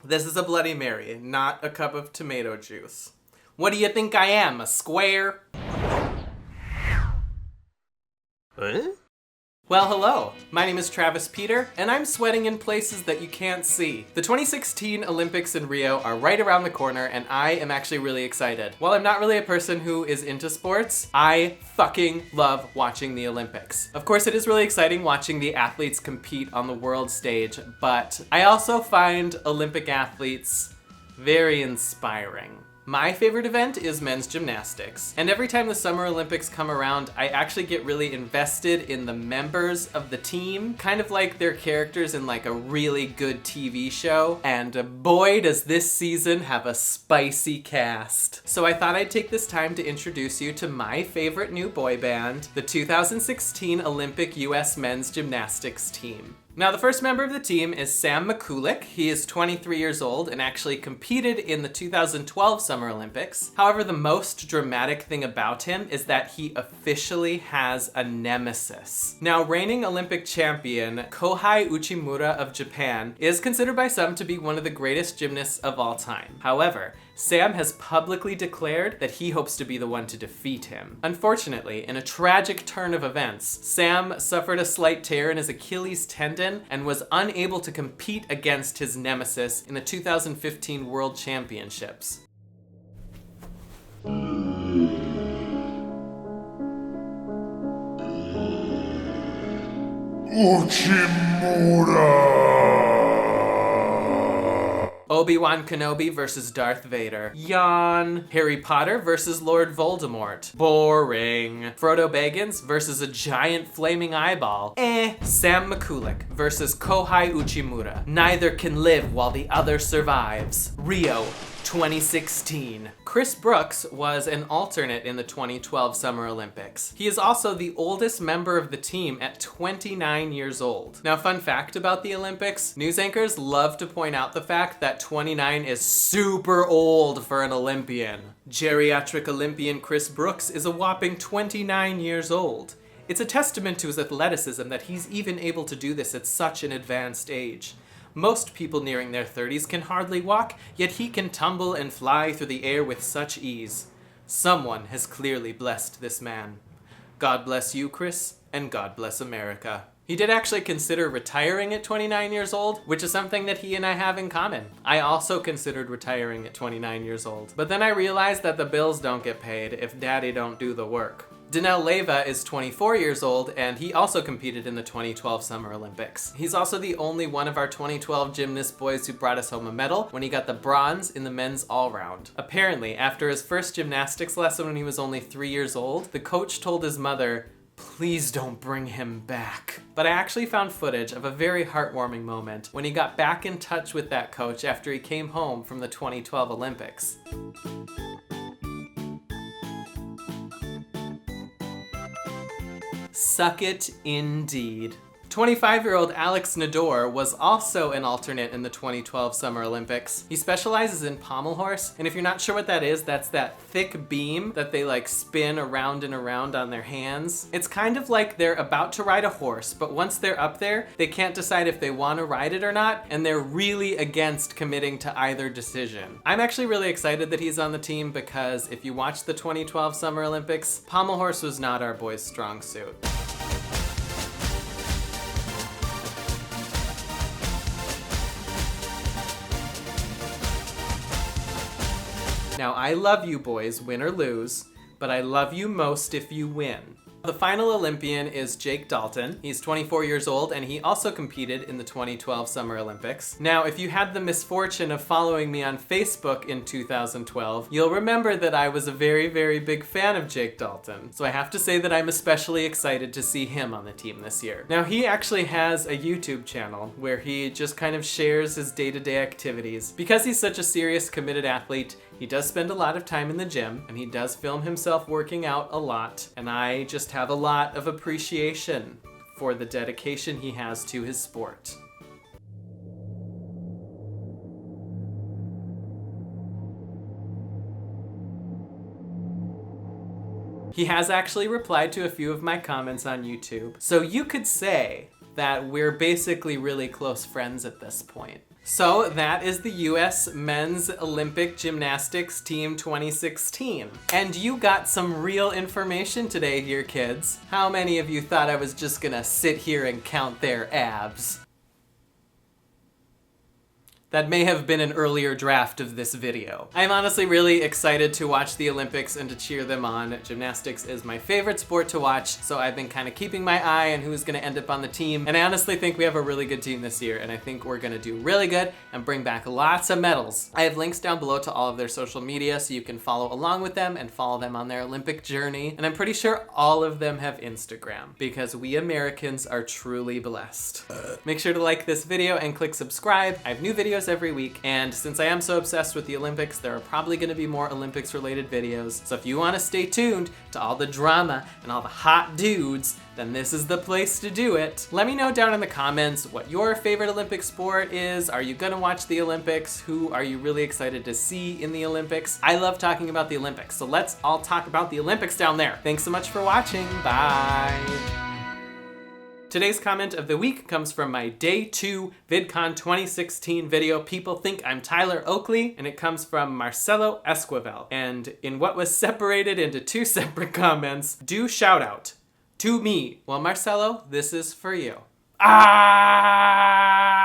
This is a Bloody Mary, not a cup of tomato juice. What do you think I am, a square? Huh? Well, hello. My name is Travis Peter, and I'm sweating in places that you can't see. The 2016 Olympics in Rio are right around the corner, and I am actually really excited. While I'm not really a person who is into sports, I fucking love watching the Olympics. Of course, it is really exciting watching the athletes compete on the world stage, but I also find Olympic athletes very inspiring. My favorite event is men's gymnastics, and every time the Summer Olympics come around, I actually get really invested in the members of the team, kind of like they're characters in like a really good TV show, and boy does this season have a spicy cast. So I thought I'd take this time to introduce you to my favorite new boy band, the 2016 Olympic US men's gymnastics team. Now, the first member of the team is Sam Mikulak. He is 23 years old and actually competed in the 2012 Summer Olympics. However, the most dramatic thing about him is that he officially has a nemesis. Now, reigning Olympic champion Kohei Uchimura of Japan is considered by some to be one of the greatest gymnasts of all time. However, Sam has publicly declared that he hopes to be the one to defeat him. Unfortunately, in a tragic turn of events, Sam suffered a slight tear in his Achilles tendon and was unable to compete against his nemesis in the 2015 World Championships. Uchimura! Obi-Wan Kenobi versus Darth Vader. Yawn. Harry Potter versus Lord Voldemort. Boring. Frodo Baggins versus a giant flaming eyeball. Sam Mikulak versus Kohei Uchimura. Neither can live while the other survives. Rio 2016. Chris Brooks was an alternate in the 2012 Summer Olympics. He is also the oldest member of the team at 29 years old. Now, fun fact about the Olympics, news anchors love to point out the fact that 29 is super old for an Olympian. Geriatric Olympian Chris Brooks is a whopping 29 years old. It's a testament to his athleticism that he's even able to do this at such an advanced age. Most people nearing their 30s can hardly walk, yet he can tumble and fly through the air with such ease. Someone has clearly blessed this man. God bless you, Chris, and God bless America. He did actually consider retiring at 29 years old, which is something that he and I have in common. I also considered retiring at 29 years old, but then I realized that the bills don't get paid if daddy don't do the work. Danell Leyva is 24 years old, and he also competed in the 2012 Summer Olympics. He's also the only one of our 2012 gymnast boys who brought us home a medal when he got the bronze in the men's all-round. Apparently, after his first gymnastics lesson when he was only 3 years old, the coach told his mother, "Please don't bring him back." But I actually found footage of a very heartwarming moment when he got back in touch with that coach after he came home from the 2012 Olympics. Suck it indeed. 25-year-old Alex Naddour was also an alternate in the 2012 Summer Olympics. He specializes in pommel horse, and if you're not sure what that is, that's that thick beam that they like spin around and around on their hands. It's kind of like they're about to ride a horse, but once they're up there, they can't decide if they want to ride it or not, and they're really against committing to either decision. I'm actually really excited that he's on the team because if you watch the 2012 Summer Olympics, pommel horse was not our boy's strong suit. Now, I love you boys, win or lose, but I love you most if you win. The final Olympian is Jake Dalton. He's 24 years old, and he also competed in the 2012 Summer Olympics. Now, if you had the misfortune of following me on Facebook in 2012, you'll remember that I was a very, very big fan of Jake Dalton. So I have to say that I'm especially excited to see him on the team this year. Now, he actually has a YouTube channel where he just kind of shares his day-to-day activities. Because he's such a serious, committed athlete, he does spend a lot of time in the gym, and he does film himself working out a lot, and I just have a lot of appreciation for the dedication he has to his sport. He has actually replied to a few of my comments on YouTube, so you could say that we're basically really close friends at this point. So that is the US Men's Olympic Gymnastics Team 2016. And you got some real information today here, kids. How many of you thought I was just gonna sit here and count their abs? That may have been an earlier draft of this video. I'm honestly really excited to watch the Olympics and to cheer them on. Gymnastics is my favorite sport to watch, so I've been kind of keeping my eye on who's gonna end up on the team. And I honestly think we have a really good team this year, and I think we're gonna do really good and bring back lots of medals. I have links down below to all of their social media so you can follow along with them and follow them on their Olympic journey. And I'm pretty sure all of them have Instagram, because we Americans are truly blessed. Make sure to like this video and click subscribe. I have new videos every week, and since I am so obsessed with the Olympics, there are probably going to be more Olympics related videos. So if you want to stay tuned to all the drama and all the hot dudes, then this is the place to do it. Let me know down in the comments what your favorite Olympic sport is. Are you gonna watch the Olympics? Who are you really excited to see in the Olympics? I love talking about the Olympics, so let's all talk about the Olympics down there. Thanks so much for watching. Bye. Today's comment of the week comes from my Day 2 VidCon 2016 video, People Think I'm Tyler Oakley, and it comes from Marcelo Esquivel. And in what was separated into 2 separate comments, do shout out to me. Well, Marcelo, this is for you. Ah!